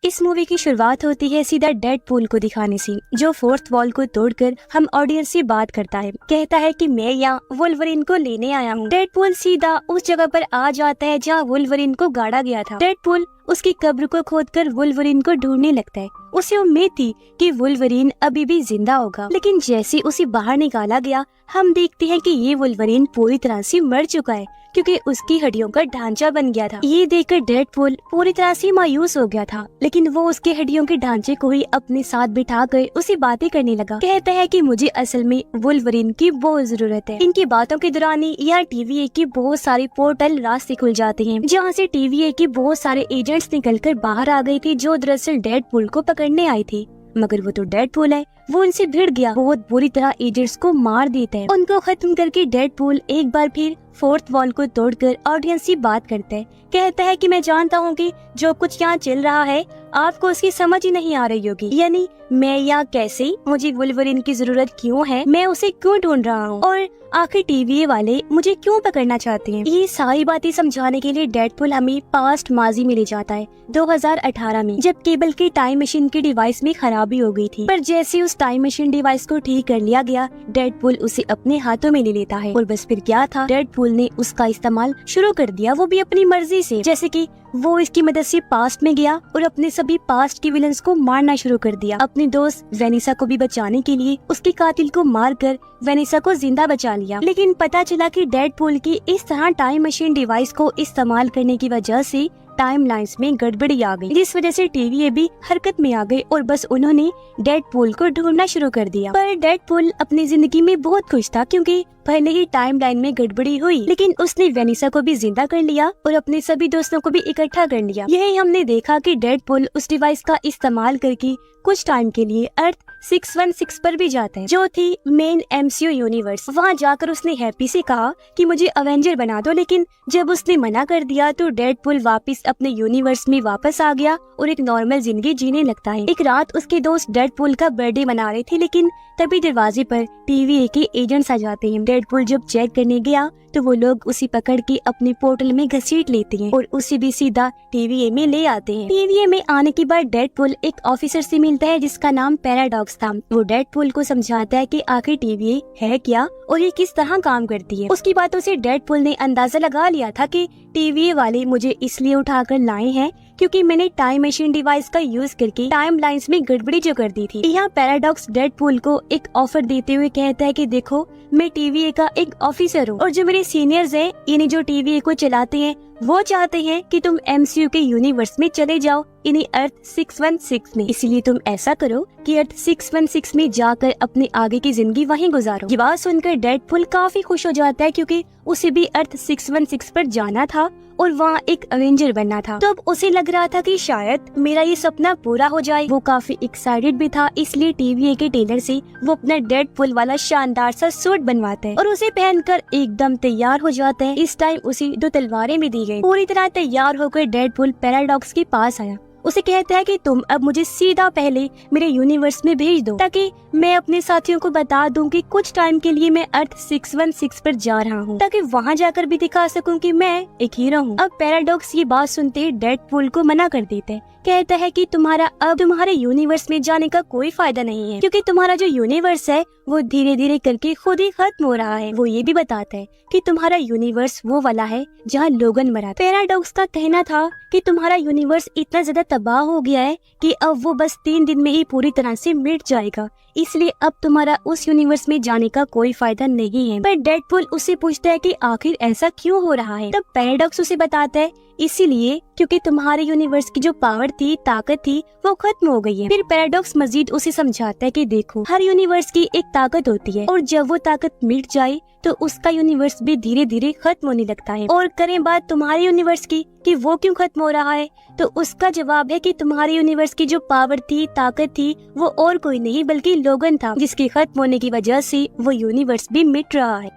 इस मूवी की शुरुआत होती है सीधा डेडपूल को दिखाने से, जो फोर्थ वॉल को तोड़कर हम ऑडियंस से बात करता है। कहता है कि मैं यहाँ वुल्वरीन को लेने आया हूँ। डेडपूल सीधा उस जगह पर आ जाता है जहाँ वुल्वरीन को गाड़ा गया था। डेडपूल उसकी कब्र को खोदकर वुल्वरीन को ढूंढने लगता है। उसे उम्मीद थी कि वुल्वरीन अभी भी जिंदा होगा, लेकिन जैसे उसे बाहर निकाला गया हम देखते हैं कि ये वुल्वरीन पूरी तरह से मर चुका है, क्योंकि उसकी हड्डियों का ढांचा बन गया था। ये देखकर डेडपूल पूरी तरह से मायूस हो गया था, लेकिन वो उसके हड्डियों के ढांचे को ही अपने साथ बिठाकर उसे बातें करने लगा। कहता है कि मुझे असल में वुल्वरीन की बहुत जरूरत है। इनकी बातों के दौरान ही यहाँ TVA की बहुत सारे पोर्टल रास्ते खुल जाते हैं, जहाँ से TVA के बहुत सारे एजेंट्स निकलकर बाहर आ गए थे, जो दरअसल डेडपूल को पकड़ने आए थे। मगर वो तो डेडपूल है, वो उनसे भिड़ गया, बहुत बुरी तरह एजेंट्स को मार देता है। उनको खत्म करके डेडपूल एक बार फिर फोर्थ वॉल को तोड़कर ऑडियंस से बात करता है। कहता है कि मैं जानता हूँ कि जो कुछ यहाँ चल रहा है आपको उसकी समझ ही नहीं आ रही होगी, यानी मैं यहाँ कैसे, मुझे वुल्वरीन की जरूरत क्यों है, मैं उसे क्यों ढूंढ रहा हूँ, और आखिर TVA वाले मुझे क्यों पकड़ना चाहते हैं। ये सारी बातें समझाने के लिए डेडपूल हमें पास्ट माजी में ले जाता है 2018 में, जब केबल की टाइम मशीन की डिवाइस में खराबी हो गई थी। पर जैसे उस टाइम मशीन डिवाइस को ठीक कर लिया गया, डेडपूल उसे अपने हाथों में ले लेता है। और बस फिर क्या था, डेडपूल ने उसका इस्तेमाल शुरू कर दिया, वो भी अपनी मर्जी से। जैसे कि वो इसकी मदद से पास्ट में गया और अपने सभी पास्ट के विलन्स को मारना शुरू कर दिया। अपनी दोस्त वेनिसा को भी बचाने के लिए उसके कातिल को मारकर वेनिसा को जिंदा बचा लिया। लेकिन पता चला कि डेडपूल की इस तरह टाइम मशीन डिवाइस को इस्तेमाल करने की वजह से टाइम लाइन्स में गड़बड़ी आ गई, जिस वजह से TVA भी हरकत में आ गई और बस उन्होंने डेडपूल को ढूंढना शुरू कर दिया। पर डेडपूल अपनी जिंदगी में बहुत खुश था, क्योंकि पहले ही टाइम लाइन में गड़बड़ी हुई, लेकिन उसने वेनिसा को भी जिंदा कर लिया और अपने सभी दोस्तों को भी इकट्ठा कर लिया। यही हमने देखा कि डेडपूल उस डिवाइस का इस्तेमाल करके कुछ टाइम के लिए अर्थ 616 पर भी जाता है, जो थी मेन MCU यूनिवर्स। वहाँ जाकर उसने हैप्पी से कहा कि मुझे अवेंजर बना दो, लेकिन जब उसने मना कर दिया तो डेडपूल वापस अपने यूनिवर्स में वापस आ गया और एक नॉर्मल जिंदगी जीने लगता है। एक रात उसके दोस्त डेडपूल का बर्थडे मना रहे थे, लेकिन तभी दरवाजे पर TVA के एजेंट्स आ जाते हैं। डेडपूल जब चेक करने गया तो वो लोग उसे पकड़ के अपने पोर्टल में घसीट लेते हैं और उसे भी सीधा TVA में ले आते हैं। TVA में आने के बाद डेडपूल एक ऑफिसर से मिलता है जिसका नाम पैराडॉक्स था। वो डेडपूल को समझाता है कि आखिर TVA है क्या और ये किस तरह काम करती है। उसकी बातों से डेडपूल ने अंदाजा लगा लिया था कि TVA वाले मुझे इसलिए उठाकर लाए हैं क्योंकि मैंने टाइम मशीन डिवाइस का यूज करके टाइम लाइन्स में गड़बड़ी जो कर दी थी। यहाँ पैराडॉक्स डेडपूल को एक ऑफर देते हुए कहता है कि देखो, मैं TVA का एक ऑफिसर हूँ और जो मेरे सीनियर्स हैं, यानी जो TVA को चलाते हैं, वो चाहते हैं कि तुम MCU के यूनिवर्स में चले जाओ, यानी अर्थ 616 में। इसलिए तुम ऐसा करो कि अर्थ 616 में जाकर अपनी आगे की जिंदगी वहीं गुजारो। ये बात सुनकर डेडपूल काफी खुश हो जाता है, क्योंकि उसे भी अर्थ 616 पर जाना था और वहाँ एक अवेंजर बनना था। तो अब उसे लग रहा था कि शायद मेरा ये सपना पूरा हो जाए। वो काफी एक्साइटेड भी था, इसलिए TVA के टेलर से वो अपना डेडपूल वाला शानदार सा सूट बनवाता है और उसे पहनकर एकदम तैयार हो जाता है। इस टाइम उसे 2 तलवारें भी दी गई। पूरी तरह तैयार होकर डेडपूल पैराडॉक्स के पास आया। उसे कहता है कि तुम अब मुझे सीधा पहले मेरे यूनिवर्स में भेज दो, ताकि मैं अपने साथियों को बता दूं कि कुछ टाइम के लिए मैं अर्थ 616 पर जा रहा हूं, ताकि वहां जाकर भी दिखा सकूं कि मैं एक हीरो हूं। अब पैराडॉक्स ये बात सुनते डेडपूल को मना कर देते हैं। कहता है कि तुम्हारे यूनिवर्स में जाने का कोई फायदा नहीं है, क्योंकि तुम्हारा जो यूनिवर्स है वो धीरे धीरे करके खुद ही खत्म हो रहा है। वो ये भी बताता है कि तुम्हारा यूनिवर्स वो वाला है जहाँ लोगन मरा। पैराडॉक्स का कहना था कि तुम्हारा यूनिवर्स इतना ज्यादा तबाह हो गया है कि अब वो बस 3 दिन में ही पूरी तरह से मिट जाएगा, इसलिए अब तुम्हारा उस यूनिवर्स में जाने का कोई फायदा नहीं है। पर डेडपूल उससे पूछता है कि आखिर ऐसा क्यों हो रहा है। तब पैराडॉक्स उसे बताता है इसीलिए क्योंकि तुम्हारे यूनिवर्स की जो पावर थी, ताकत थी, वो खत्म हो गई है। फिर पैराडॉक्स मजीद उसे समझाता है कि देखो, हर यूनिवर्स की एक ताकत होती है और जब वो ताकत मिट जाए तो उसका यूनिवर्स भी धीरे धीरे खत्म होने लगता है। और करें बात तुम्हारे यूनिवर्स की कि वो क्यों खत्म हो रहा है, तो उसका जवाब है कि तुम्हारे यूनिवर्स की जो पावर थी, ताकत थी, वो और कोई नहीं बल्कि लोगन था, जिसके खत्म होने की वजह से वो यूनिवर्स भी मिट रहा है।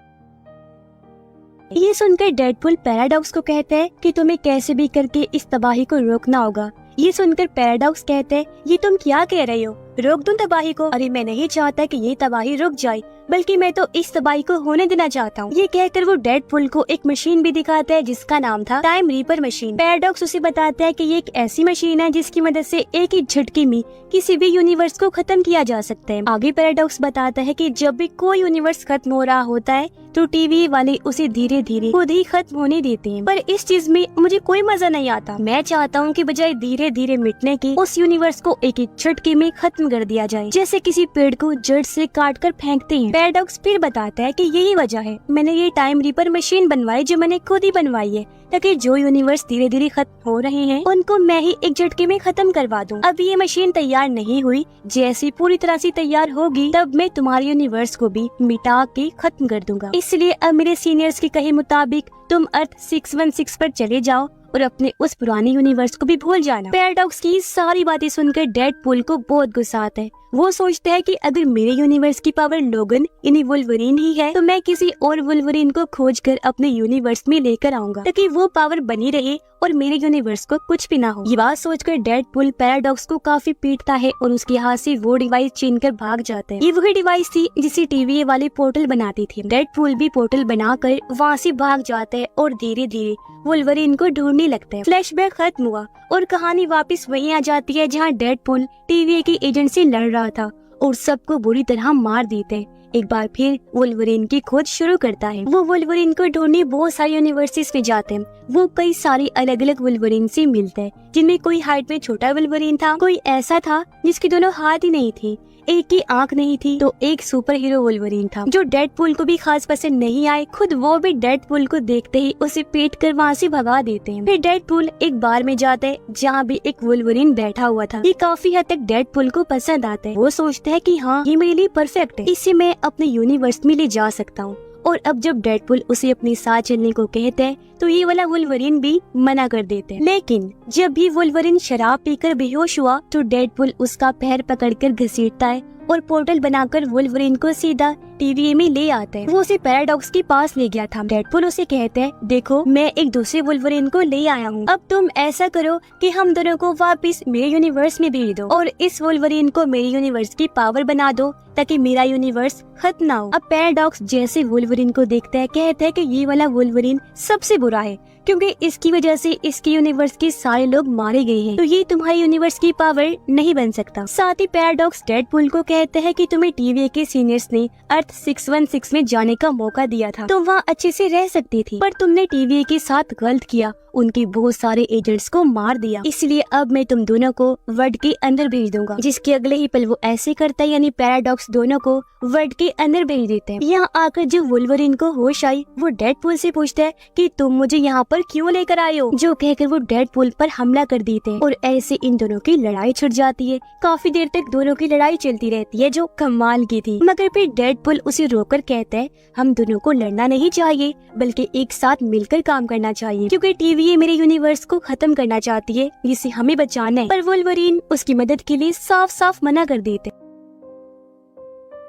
ये सुनकर डेडपूल पैराडॉक्स को कहता है कि तुम्हें कैसे भी करके इस तबाही को रोकना होगा। ये सुनकर पैराडॉक्स कहते हैं, ये तुम क्या कह रहे हो, रोक दूं तबाही को? अरे मैं नहीं चाहता कि ये तबाही रुक जाए, बल्कि मैं तो इस तबाही को होने देना चाहता हूँ। ये कहकर वो डेडपूल को एक मशीन भी दिखाता है जिसका नाम था टाइम रीपर मशीन। पैराडॉक्स उसे बताता है कि ये एक ऐसी मशीन है जिसकी मदद से एक ही झटके में किसी भी यूनिवर्स को खत्म किया जा सकता है। आगे पैराडॉक्स बताता है कि जब भी कोई यूनिवर्स खत्म हो रहा होता है तो टीवी वाले उसे धीरे धीरे खुद ही खत्म होने देते हैं, पर इस चीज में मुझे कोई मजा नहीं आता। मैं चाहता हूँ कि बजाय धीरे धीरे मिटने के उस यूनिवर्स को एक झटके में खत्म कर दिया जाए, जैसे किसी पेड़ को जड़ से काट कर फेंकते हैं। पैराडॉक्स फिर बताता है कि यही वजह है मैंने ये टाइम रीपर मशीन बनवाई, जो मैंने खुद ही बनवाई है, ताकि जो यूनिवर्स धीरे धीरे खत्म हो रहे हैं उनको मैं ही एक झटके में खत्म करवा दूं। अब ये मशीन तैयार नहीं हुई, जैसे पूरी तरह से तैयार होगी तब मैं तुम्हारे यूनिवर्स को भी मिटा के खत्म कर दूंगा। इसलिए अब मेरे सीनियर्स के कहे मुताबिक तुम अर्थ 616 पर चले जाओ और अपने उस पुराने यूनिवर्स को भी भूल जाना। पैराडॉक्स की सारी बातें सुनकर डेडपूल को बहुत गुस्सा आता है। वो सोचता है कि अगर मेरे यूनिवर्स की पावर लोगन यानी वुल्वरीन ही है तो मैं किसी और वुल्वरीन को खोजकर अपने यूनिवर्स में लेकर आऊंगा, ताकि वो पावर बनी रहे और मेरे यूनिवर्स को कुछ भी ना हो। ये बात सोचकर डेडपूल पैराडॉक्स को काफी पीटता है और उसके हाथ से वो डिवाइस छीन कर भाग जाता है। ये वही डिवाइस थी जिसे टीवी वाले पोर्टल बनाती थी। डेडपूल भी पोर्टल बनाकर वहाँ से भाग जाता है और धीरे धीरे वुल्वरीन को ढूंढने लगता है। फ्लैशबैक खत्म हुआ और कहानी वापस वहीं आ जाती है जहाँ डेडपूल टीवी के एजेंट से लड़ रहा था और सबको बुरी तरह मार देते हैं। एक बार फिर वुल्वरीन की खोज शुरू करता है। वो वुल्वरीन को ढूंढने बहुत सारे यूनिवर्सिटीज में जाते हैं। वो कई सारे अलग अलग वुल्वरीन से मिलते हैं, जिनमें कोई हाइट में छोटा वुल्वरीन था, कोई ऐसा था जिसकी दोनों हाथ ही नहीं थी, एक की आंख नहीं थी, तो एक सुपर हीरो वुल्वरीन था जो डेडपूल को भी खास पसंद नहीं आए। खुद वो भी डेडपूल को देखते ही उसे पीट कर वहाँ से भगा देते हैं। फिर डेडपूल एक बार में जाता है जहाँ भी एक वुल्वरीन बैठा हुआ था। ये काफी हद तक डेडपूल को पसंद आता है। वो सोचता है कि हाँ, ये मेरे लिए परफेक्ट है, इसे मैं अपने यूनिवर्स में ले जा सकता हूँ। और अब जब डेडपूल उसे अपने साथ चलने को कहते हैं तो ये वाला वुल्वरीन भी मना कर देते हैं। लेकिन जब भी वुल्वरीन शराब पीकर बेहोश हुआ तो डेडपूल उसका पैर पकड़कर घसीटता है और पोर्टल बनाकर वुल्वरीन को सीधा टीवी में ले आता है। वो उसे पैराडॉक्स के पास ले गया था। डेडपूल उसे कहते हैं, देखो मैं एक दूसरे वुल्वरीन को ले आया हूँ, अब तुम ऐसा करो कि हम दोनों को वापस मेरे यूनिवर्स में भेज दो और इस वुल्वरीन को मेरे यूनिवर्स की पावर बना दो ताकि मेरा यूनिवर्स खत्म ना हो। अब पैराडॉक्स जैसे वुल्वरीन को देखता है कहता है कि ये वाला वुल्वरीन सबसे बुरा है, क्योंकि इसकी वजह से इसके यूनिवर्स के सारे लोग मारे गए हैं, तो ये तुम्हारे यूनिवर्स की पावर नहीं बन सकता। साथ ही पैराडॉक्स डेडपूल को कहते हैं कि तुम्हें टीवी के सीनियर्स ने अर्थ 616 में जाने का मौका दिया था, तो वहाँ अच्छे से रह सकती थी, पर तुमने टीवी के साथ गलत किया, उनके बहुत सारे एजेंट्स को मार दिया, इसलिए अब मैं तुम दोनों को वर्ल्ड के अंदर भेज दूंगा। जिसके अगले ही पल वो ऐसे करता है, यानी पैराडॉक्स दोनों को वर्ल्ड के अंदर भेज देते हैं। यहाँ आकर जब वुल्वरीन को होश आई वो डेडपूल से पूछता है कि तुम मुझे यहाँ पर क्यों लेकर आए हो, जो कहकर वो डेडपूल पर हमला कर देते हैं और ऐसे इन दोनों की लड़ाई छिड़ जाती है। काफी देर तक दोनों की लड़ाई चलती रहती है जो कमाल की थी, मगर फिर डेडपूल उसे रोककर कहता है हम दोनों को लड़ना नहीं चाहिए बल्कि एक साथ मिलकर काम करना चाहिए, क्योंकि टीवी मेरे यूनिवर्स को खत्म करना चाहती है जिसे हमें बचाना है। पर वुल्वरीन उसकी मदद के लिए साफ साफ मना कर देते।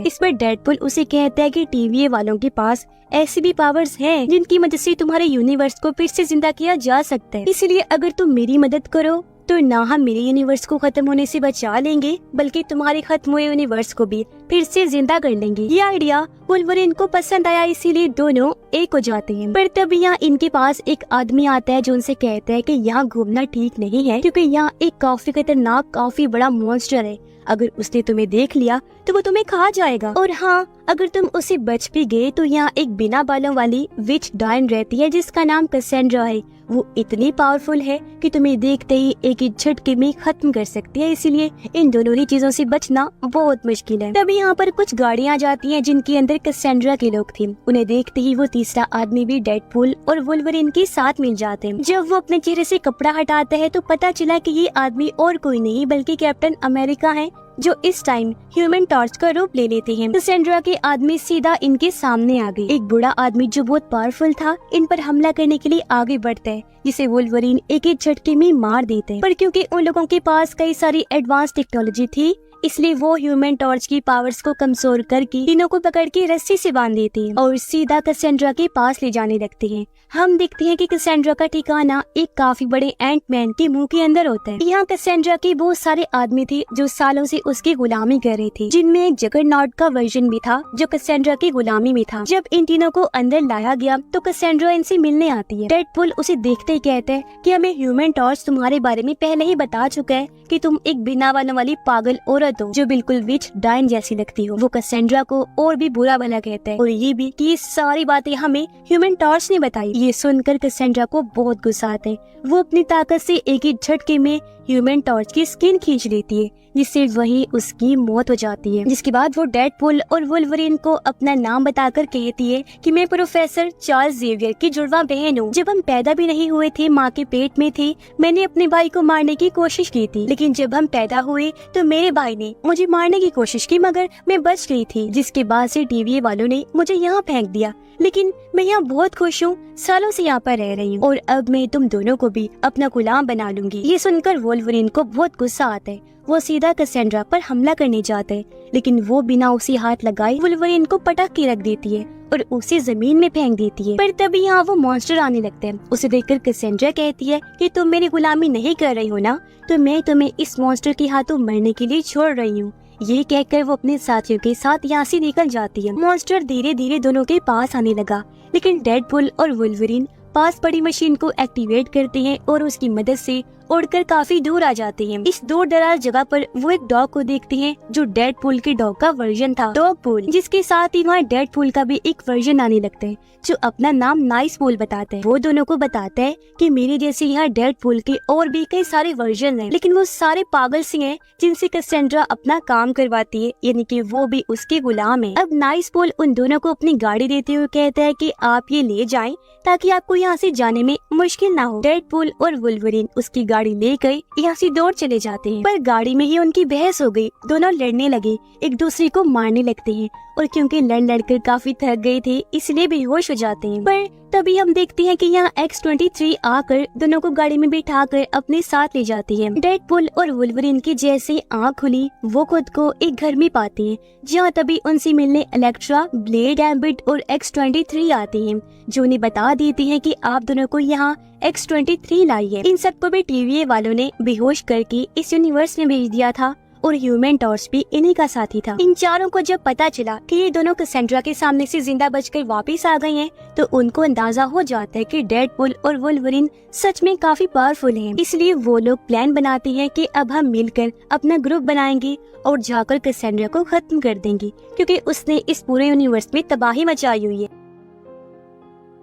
इस पर डेडपूल उसे कहता है कि टीवी वालों के पास ऐसी भी पावर्स हैं जिनकी मदद से तुम्हारे यूनिवर्स को फिर से जिंदा किया जा सकता है, इसलिए अगर तुम मेरी मदद करो तो ना हम मेरे यूनिवर्स को खत्म होने से बचा लेंगे बल्कि तुम्हारे खत्म हुए यूनिवर्स को भी फिर से जिंदा कर लेंगे। ये आइडिया वुल्वरीन को पसंद आया, इसीलिए दोनों एक हो जाते हैं। पर तब यहाँ इनके पास एक आदमी आता है जो उनसे कहता है कि यहाँ घूमना ठीक नहीं है, क्योंकि यहाँ एक काफी खतरनाक काफी बड़ा मॉन्स्टर है, अगर उसने तुम्हें देख लिया तो वो तुम्हें खा जाएगा, और हाँ अगर तुम उसे बच भी गए तो यहाँ एक बिना बालों वाली विच डायन रहती है जिसका नाम कैसेंड्रा है। वो इतनी पावरफुल है कि तुम्हें देखते ही एक ही झटके में खत्म कर सकती है, इसीलिए इन दोनों ही चीजों से बचना बहुत मुश्किल है। तभी यहाँ पर कुछ गाड़ियाँ जाती हैं जिनके अंदर कैसेंड्रा के लोग थे। उन्हें देखते ही वो तीसरा आदमी भी डेडपूल और वुल्वरीन के साथ मिल जाते हैं। जब वो अपने चेहरे से कपड़ा हटाता है तो पता चला कि ये आदमी और कोई नहीं बल्कि कैप्टन अमेरिका है, जो इस टाइम ह्यूमन टॉर्च का रूप ले लेते हैं। कैसेंड्रा के आदमी सीधा इनके सामने आ गए। एक बूढ़ा आदमी जो बहुत पावरफुल था इन पर हमला करने के लिए आगे बढ़ता है, जिसे वुल्वरीन एक ही झटके में मार देते हैं। पर क्योंकि उन लोगों के पास कई सारी एडवांस टेक्नोलॉजी थी, इसलिए वो ह्यूमन टॉर्च की पावर्स को कमजोर करके तीनों को पकड़ के रस्सी से बांध देती है और सीधा कैसेंड्रा के पास ले जाने लगती है। हम देखते हैं कि कैसेंड्रा का ठिकाना एक काफी बड़े एंटमैन के मुंह के अंदर होता है। यहाँ कैसेंड्रा के बहुत सारे आदमी थे जो सालों से उसकी गुलामी कर रहे थे, जिनमें एक जगरनॉट का वर्जन भी था जो कैसेंड्रा की गुलामी में था। जब इन तीनों को अंदर लाया गया तो कैसेंड्रा इनसे मिलने आती है। डेडपूल उसे देखते ही कहते हैं कि हमें ह्यूमन टॉर्च तुम्हारे बारे में पहले ही बता चुका है कि तुम एक बिना बालों वाली पागल औरत हो जो बिल्कुल विच डाइन जैसी लगती हो। वो कैसेंड्रा को और भी बुरा भला कहता है और ये भी कि ये सारी बातें हमें ह्यूमन टॉर्च ने बताई। ये सुनकर कैसेंड्रा को बहुत गुस्सा आता है। वो अपनी ताकत से एक ही झटके में ह्यूमन टॉर्च की स्किन खींच लेती है, जिससे वही उसकी मौत हो जाती है। जिसके बाद वो डेडपूल और वुल्वरीन को अपना नाम बताकर कहती है कि मैं प्रोफेसर चार्ल्स जेवियर की जुड़वा बहन हूँ। जब हम पैदा भी नहीं हुए थे, माँ के पेट में थे, मैंने अपने भाई को मारने की कोशिश की थी, लेकिन जब हम पैदा हुए तो मेरे भाई ने मुझे मारने की कोशिश की, मगर मैं बच गई थी। जिसके बाद से टीवीए वालों ने मुझे यहाँ फेंक दिया, लेकिन मैं यहाँ बहुत खुश हूँ, सालों से यहाँ पर रह रही हूँ और अब मैं तुम दोनों को भी अपना गुलाम बना लूंगी। ये सुनकर वुल्वरीन को बहुत गुस्सा आता है। वो सीधा कैसेंड्रा पर हमला करने जाता है, लेकिन वो बिना उसे हाथ लगाए वुल्वरीन को पटक के रख देती है और उसे जमीन में फेंक देती है। पर तभी यहाँ वो मॉन्स्टर आने लगते हैं। उसे देखकर कैसेंड्रा कहती है कि तुम मेरी गुलामी नहीं कर रही हो ना, तो मैं तुम्हें इस मॉन्स्टर के हाथों मरने के लिए छोड़ रही हूँ। ये कहकर वो अपने साथियों के साथ यहाँ से निकल जाती है। मॉन्स्टर धीरे धीरे दोनों के पास आने लगा, लेकिन डेडपूल और वुल्वरीन पास पड़ी मशीन को एक्टिवेट करते हैं और उसकी मदद से उड़कर काफी दूर आ जाते हैं। इस दूर दराज जगह पर वो एक डॉग को देखते हैं जो डेडपूल के डॉग का वर्जन था, डॉगपूल, जिसके साथ ही वहाँ डेडपूल का भी एक वर्जन आने लगता है जो अपना नाम नाइसपूल बताता है। वो दोनों को बताता है कि मेरे जैसे यहाँ डेडपूल के और भी कई सारे वर्जन हैं, लेकिन वो सारे पागल से हैं जिनसे कैसेंड्रा अपना काम करवाती है, यानी कि वो भी उसके गुलाम है। अब नाइसपूल उन दोनों को अपनी गाड़ी देते हुए कहता है कि आप ये ले जाएं ताकि आपको यहाँ से जाने में मुश्किल ना हो। डेडपूल और वुल्वरीन उसकी गाड़ी लेकर यहाँ से दौड़ चले जाते हैं, पर गाड़ी में ही उनकी बहस हो गई। दोनों लड़ने लगे, एक दूसरे को मारने लगते हैं और क्योंकि लड़ लड़कर काफी थक गए थे इसलिए बेहोश हो जाते हैं। पर तभी हम देखते हैं कि यहाँ X-23 आकर दोनों को गाड़ी में बिठाकर अपने साथ ले जाती है। डेडपूल और वुल्वरीन की जैसे आँख खुली वो खुद को एक घर में पाते हैं, जहाँ तभी उनसे मिलने इलेक्ट्रा, ब्लेड, गैम्बिट और X-23 आते हैं, जो उन्हें बता देती हैं कि आप दोनों को यहाँ X-23 लाई है। इन सबको भी टीवीए वालों ने बेहोश करके इस यूनिवर्स में भेज दिया था और ह्यूमन टॉर्च भी इन्हीं का साथी था। इन चारों को जब पता चला कि ये दोनों कैसेंड्रा के सामने से जिंदा बचकर वापस आ गए हैं, तो उनको अंदाजा हो जाता है कि डेडपूल और वुल्वरीन सच में काफी पावरफुल हैं। इसलिए वो लोग प्लान बनाते हैं कि अब हम मिलकर अपना ग्रुप बनाएंगे और जाकर कैसेंड्रा को खत्म कर देंगे, क्योंकि उसने इस पूरे यूनिवर्स में तबाही मचाई हुई है।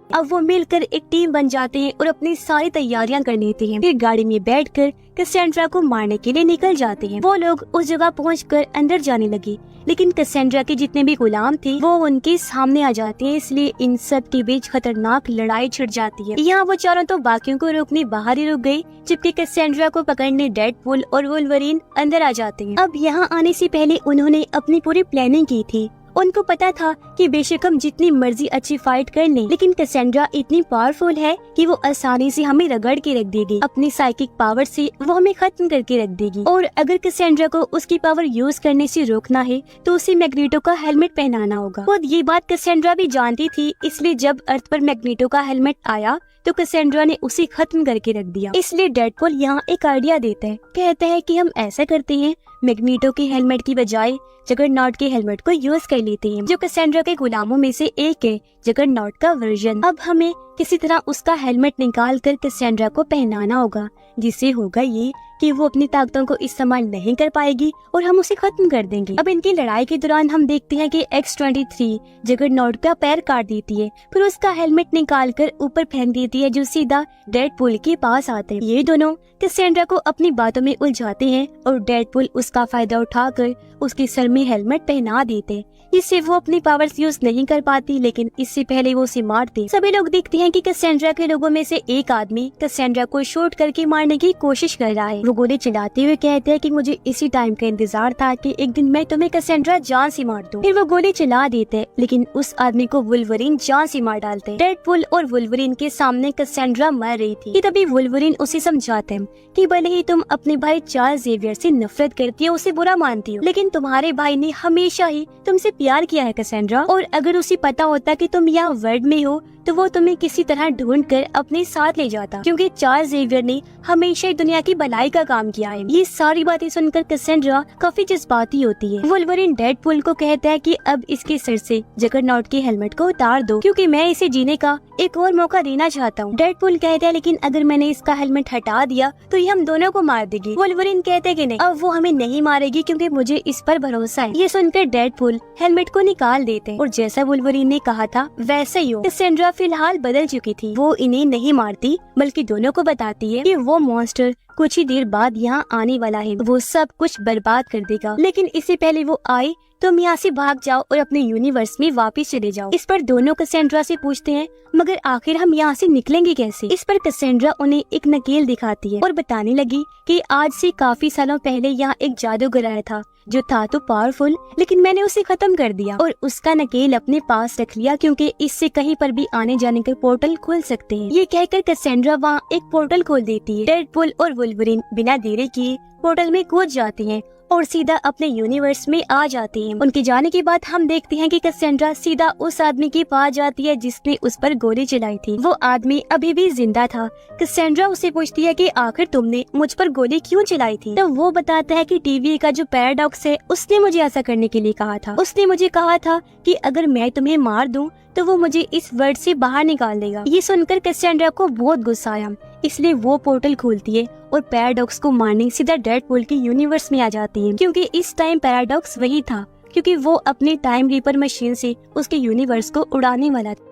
अब वो मिलकर एक टीम बन जाते हैं और अपनी सारी तैयारियां कर लेते हैं। फिर गाड़ी में बैठकर कैसेंड्रा को मारने के लिए निकल जाते हैं। वो लोग उस जगह पहुंचकर अंदर जाने लगे, लेकिन कैसेंड्रा के जितने भी गुलाम थे वो उनके सामने आ जाते हैं, इसलिए इन सब के बीच खतरनाक लड़ाई छिड़ जाती है। यहाँ वो चारों तो बाकियों को रोकने बाहर ही रुक गयी, जबकि कैसेंड्रा को पकड़ने डेडपूल और वुल्वरीन अंदर आ जाते हैं। अब यहाँ आने से पहले उन्होंने अपनी पूरी प्लानिंग की थी। उनको पता था कि बेशक हम जितनी मर्जी अच्छी फाइट कर लें, लेकिन कैसेंड्रा इतनी पावरफुल है कि वो आसानी से हमें रगड़ के रख देगी। अपनी साइकिक पावर से वो हमें खत्म करके रख देगी। और अगर कैसेंड्रा को उसकी पावर यूज करने से रोकना है तो उसे मैग्नेटो का हेलमेट पहनाना होगा। खुद ये बात कैसेंड्रा भी जानती थी, इसलिए जब अर्थ पर मैग्नेटो का हेलमेट आया तो कैसेंड्रा ने उसे खत्म करके रख दिया। इसलिए डेडपूल यहाँ एक आइडिया देता है, कहता है कि हम ऐसा करते हैं, मैग्नेटो के हेलमेट की बजाय जगरनॉट के हेलमेट को यूज कर लेते हैं, जो कैसेंड्रा के गुलामों में से एक है, जगरनॉट का वर्जन। अब हमें किसी तरह उसका हेलमेट निकाल कर कैसेंड्रा को पहनाना होगा, जिससे होगा ये कि वो अपनी ताकतों को इस्तेमाल नहीं कर पाएगी और हम उसे खत्म कर देंगे। अब इनकी लड़ाई के दौरान हम देखते हैं कि X-23 जगरनॉट का पैर काट देती है, फिर उसका हेलमेट निकाल कर ऊपर फेंक देती है, जो सीधा डेडपूल के पास आते हैं। ये दोनों कैसेंड्रा को अपनी बातों में उलझाते हैं और डेडपूल उसका फायदा उठाकर उसके सर में हेलमेट पहना देते, जिससे वो अपनी पावर्स यूज नहीं कर पाती, लेकिन इससे पहले वो उसे मारते। सभी लोग देखते हैं कि कैसेंड्रा के लोगों में से एक आदमी कैसेंड्रा को शूट करके मारने की कोशिश कर रहा है। वो गोली चलाते हुए कहते हैं कि मुझे इसी टाइम का इंतजार था कि एक दिन मैं तुम्हें कैसेंड्रा जान से मार दूं। फिर वो गोली चला देते हैं, लेकिन उस आदमी को वुल्वरीन जान से मार डालते हैं। डेडपूल और वुल्वरीन के सामने कैसेंड्रा मर रही थी कि तभी वुल्वरीन उसे समझाते हैं कि भले ही तुम अपने भाई चार्ल्स जेवियर से नफरत करती हो, उसे बुरा मानती हो, लेकिन तुम्हारे भाई ने हमेशा ही तुमसे प्यार किया है कैसेंड्रा, और अगर उसे पता होता कि तुम यहाँ वर्ल्ड में हो तो वो तुम्हें किसी तरह ढूंढ कर अपने साथ ले जाता, क्योंकि चार्ल्स जेवियर ने हमेशा ही दुनिया की भलाई का काम किया है। ये सारी बातें सुनकर कैसेंड्रा काफी जज्बाती होती है। वुल्वरीन डेडपूल को कहता है कि अब इसके सिर से जगरनॉट के हेलमेट को उतार दो, क्योंकि मैं इसे जीने का एक और मौका देना चाहता हूँ। डेडपूल कहता है लेकिन अगर मैंने इसका हेलमेट हटा दिया तो ये हम दोनों को मार देगी। वुल्वरीन कहते हैं कि नहीं, अब वो हमें नहीं मारेगी क्योंकि मुझे इस पर भरोसा है। ये सुनकर डेडपूल हेलमेट को निकाल देते हैं और जैसा वुल्वरीन ने कहा था वैसे ही हो। कैसेंड्रा फिलहाल बदल चुकी थी। वो इन्हें नहीं मारती बल्कि दोनों को बताती है कि वो मॉन्स्टर कुछ ही देर बाद यहाँ आने वाला है, वो सब कुछ बर्बाद कर देगा, लेकिन इससे पहले वो आए तुम यहाँ से भाग जाओ और अपने यूनिवर्स में वापस चले जाओ। इस पर दोनों कैसेंड्रा से पूछते हैं मगर आखिर हम यहाँ से निकलेंगे कैसे। इस पर कैसेंड्रा उन्हें एक नकेल दिखाती है और बताने लगी कि आज से काफी सालों पहले यहाँ एक जादूगर आया था जो था तो पावरफुल, लेकिन मैंने उसे खत्म कर दिया और उसका नकेल अपने पास रख लिया क्योंकि इससे कहीं पर भी आने जाने के पोर्टल खुल सकते हैं। ये कहकर कैसेंड्रा वहाँ एक पोर्टल खोल देती है। डेडपूल और वुल्वरीन बिना देरी किए पोर्टल में कूद जाते हैं और सीधा अपने यूनिवर्स में आ जाती हैं। उनके जाने के बाद हम देखते हैं कि कैसेंड्रा सीधा उस आदमी के पास जाती है जिसने उस पर गोली चलाई थी। वो आदमी अभी भी जिंदा था। कैसेंड्रा उसे पूछती है कि आखिर तुमने मुझ पर गोली क्यों चलाई थी। तो वो बताता है कि टीवी का जो पैराडॉक्स है उसने मुझे ऐसा करने के लिए कहा था। उसने मुझे कहा था कि अगर मैं तुम्हें मार दूं तो वो मुझे इस वर्ल्ड से बाहर निकाल देगा। ये सुनकर कैसेंड्रा को बहुत गुस्सा आया, इसलिए वो पोर्टल खोलती है और पैराडॉक्स को मारने सीधा डेडपूल के यूनिवर्स में आ जाती है, क्योंकि इस टाइम पैराडॉक्स वही था क्योंकि वो अपनी टाइम रीपर मशीन से उसके यूनिवर्स को उड़ाने वाला था।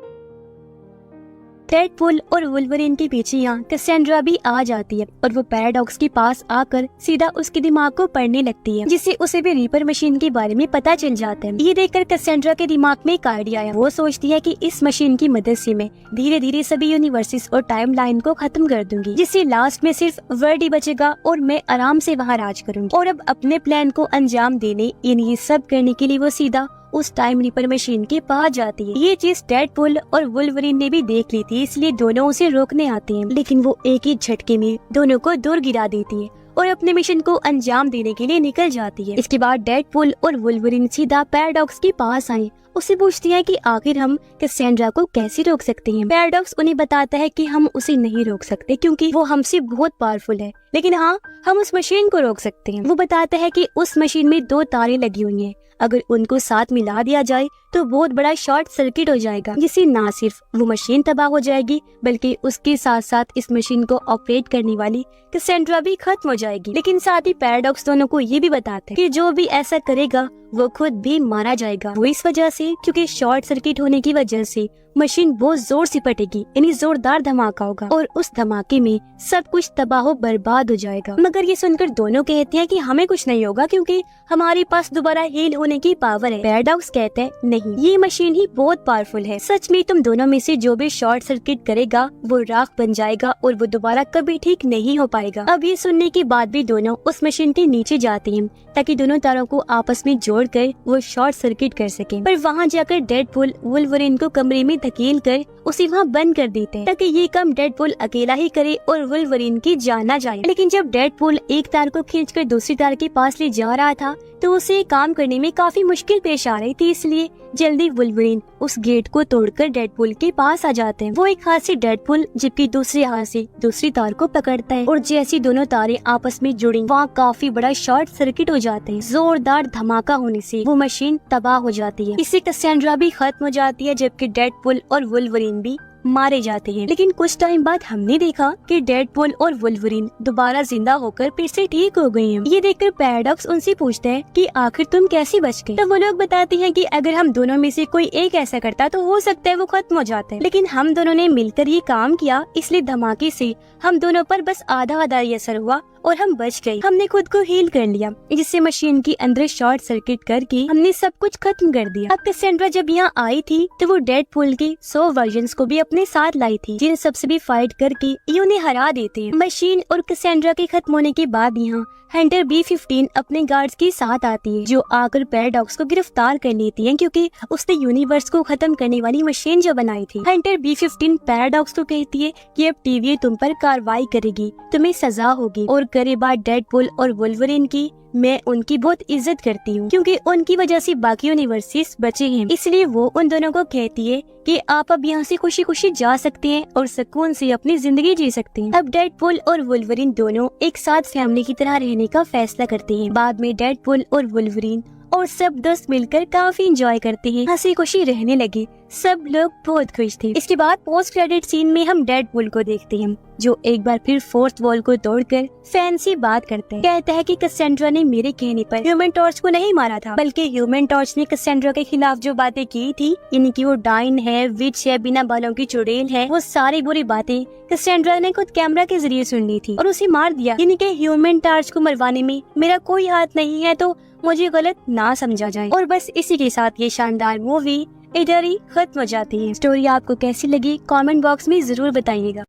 डेडपूल और वुल्वरीन के पीछे यहाँ कैसेंड्रा भी आ जाती है और वो पैराडॉक्स के पास आकर सीधा उसके दिमाग को पढ़ने लगती है, जिससे उसे भी रीपर मशीन के बारे में पता चल जाता है। ये देखकर कैसेंड्रा के दिमाग में एक आइडिया आया। वो सोचती है कि इस मशीन की मदद से मैं धीरे धीरे सभी यूनिवर्सेस और टाइम लाइन को खत्म कर दूंगी, जिससे लास्ट में सिर्फ वर्ल्ड ही बचेगा और मैं आराम से वहाँ राज करूंगी। और अब अपने प्लान को अंजाम देने यानी ये सब करने के लिए वो सीधा उस टाइम रीपर मशीन के पास जाती है। ये चीज डेडपूल और वुल्वरीन ने भी देख ली थी, इसलिए दोनों उसे रोकने आते हैं, लेकिन वो एक ही झटके में दोनों को दूर गिरा देती है और अपने मिशन को अंजाम देने के लिए निकल जाती है। इसके बाद डेडपूल और वुल्वरीन सीधा पैराडॉक्स के पास आए। उससे पूछती है कि आखिर हम कैसेंड्रा को कैसे रोक सकते हैं। पैराडॉक्स उन्हें बताता है कि हम उसे नहीं रोक सकते क्योंकि वो हमसे बहुत पावरफुल है, लेकिन हाँ हम उस मशीन को रोक सकते हैं। वो बताता है कि उस मशीन में 2 तारें लगी हुई हैं, अगर उनको साथ मिला दिया जाए तो बहुत बड़ा शॉर्ट सर्किट हो जाएगा, जिससे ना सिर्फ वो मशीन तबाह हो जाएगी बल्कि उसके साथ साथ इस मशीन को ऑपरेट करने वाली कैसेंड्रा भी खत्म हो जाएगी। लेकिन साथ ही पैराडॉक्स दोनों को ये भी बताते हैं कि जो भी ऐसा करेगा वो खुद भी मारा जाएगा। वो इस वजह से क्योंकि शॉर्ट सर्किट होने की वजह से मशीन बहुत जोर से फटेगी, यानी जोरदार धमाका होगा और उस धमाके में सब कुछ तबाह बर्बाद हो जाएगा। मगर ये सुनकर दोनों कहते हैं कि हमें कुछ नहीं होगा क्योंकि हमारे पास दोबारा हील होने की पावर है। पैराडॉक्स कहते हैं नहीं, ये मशीन ही बहुत पावरफुल है। सच में तुम दोनों में से जो भी शॉर्ट सर्किट करेगा वो राख बन जाएगा और वो दोबारा कभी ठीक नहीं हो पाएगा। अब ये सुनने के बाद भी दोनों उस मशीन के नीचे जाते हैं ताकि दोनों तारों को आपस में जोड़कर वो शॉर्ट सर्किट कर सके। पर वहाँ जाकर डेडपूल वुल्वरीन को कमरे में धकेल कर उसे वहाँ बंद कर देते हैं ताकि ये काम डेडपूल अकेला ही करे और वुल्वरीन की जान ना जाए। लेकिन जब डेडपूल एक तार को खींचकर दूसरी तार के पास ले जा रहा था तो उसे काम करने में काफी मुश्किल पेश आ रही थी, इसलिए जल्दी वुल्वरीन उस गेट को तोड़कर डेडपूल के पास आ जाते हैं। वो एक हाथ से डेडपूल जबकि दूसरे हाथ से दूसरी तार को पकड़ता है और जैसी दोनों तारें आपस में जुड़ी वहाँ काफी बड़ा शॉर्ट सर्किट हो जाते हैं। जोरदार धमाका होने से वो मशीन तबाह हो जाती है। इससे कैसेंड्रा भी खत्म हो जाती है जबकि डेडपूल और वुल्वरीन भी मारे जाते हैं। लेकिन कुछ टाइम बाद हमने देखा कि डेडपूल और वुल्वरीन दोबारा जिंदा होकर फिर से ठीक हो गए हैं। ये देखकर पैराडॉक्स उनसे पूछते हैं कि आखिर तुम कैसे बच गए। तो वो लोग बताते हैं कि अगर हम दोनों में से कोई एक ऐसा करता तो हो सकता है वो खत्म हो जाता है, लेकिन हम दोनों ने मिलकर ये काम किया, इसलिए धमाके से हम दोनों पर बस आधा आधा ही असर हुआ और हम बच गए। हमने खुद को हील कर लिया, जिससे मशीन के अंदर शॉर्ट सर्किट करके हमने सब कुछ खत्म कर दिया। अब कैसेंड्रा जब यहाँ आई थी तो वो डेडपूल के 100 वर्जन्स को भी अपने साथ लाई थी, जिन सबसे भी फाइट करके ये उन्हें हरा देते हैं। मशीन और कैसेंड्रा के खत्म होने के बाद यहाँ हंटर B-15 अपने गार्ड्स के साथ आती है, जो आकर पैराडॉक्स को गिरफ्तार कर लेती है, क्योंकि उसने यूनिवर्स को खत्म करने वाली मशीन जो बनाई थी। हंटर B-15 पैराडॉक्स को कहती है कि अब TVA तुम पर कार्रवाई करेगी, तुम्हें सजा होगी। और करे बात डेडपूल और वुल्वरीन की, मैं उनकी बहुत इज्जत करती हूँ, क्योंकि उनकी वजह से बाकी यूनिवर्सेस बचे हैं। इसलिए वो उन दोनों को कहती है कि आप अब यहाँ से खुशी खुशी जा सकते हैं और सुकून से अपनी जिंदगी जी सकते हैं। अब डेडपूल और वुल्वरीन दोनों एक साथ फैमिली की तरह रहने का फैसला करते हैं। बाद में डेडपूल और वुल्वरीन और सब दोस्त मिलकर काफी एंजॉय करते हैं, हंसी खुशी रहने लगे। सब लोग बहुत खुश थे। इसके बाद पोस्ट क्रेडिट सीन में हम डेडपूल को देखते हैं, जो एक बार फिर फोर्थ वॉल को तोड़कर फैन से बात करते हैं। कहता है कि कैसेंड्रा ने मेरे कहने पर ह्यूमन टॉर्च को नहीं मारा था, बल्कि ह्यूमन टॉर्च ने कैसेंड्रा के खिलाफ जो बातें की थी, यानी कि वो डाइन है, विच है, बिना बालों की चुड़ैल है, वो सारी बुरी बातें कैसेंड्रा ने खुद कैमरा के जरिए सुन ली थी और उसे मार दिया। यानी कि ह्यूमन टॉर्च को मरवाने में मेरा कोई हाथ नहीं है, तो मुझे गलत ना समझा जाए। और बस इसी के साथ ये शानदार मूवी इधर ही खत्म हो जाती है। स्टोरी आपको कैसी लगी कमेंट बॉक्स में जरूर बताइएगा।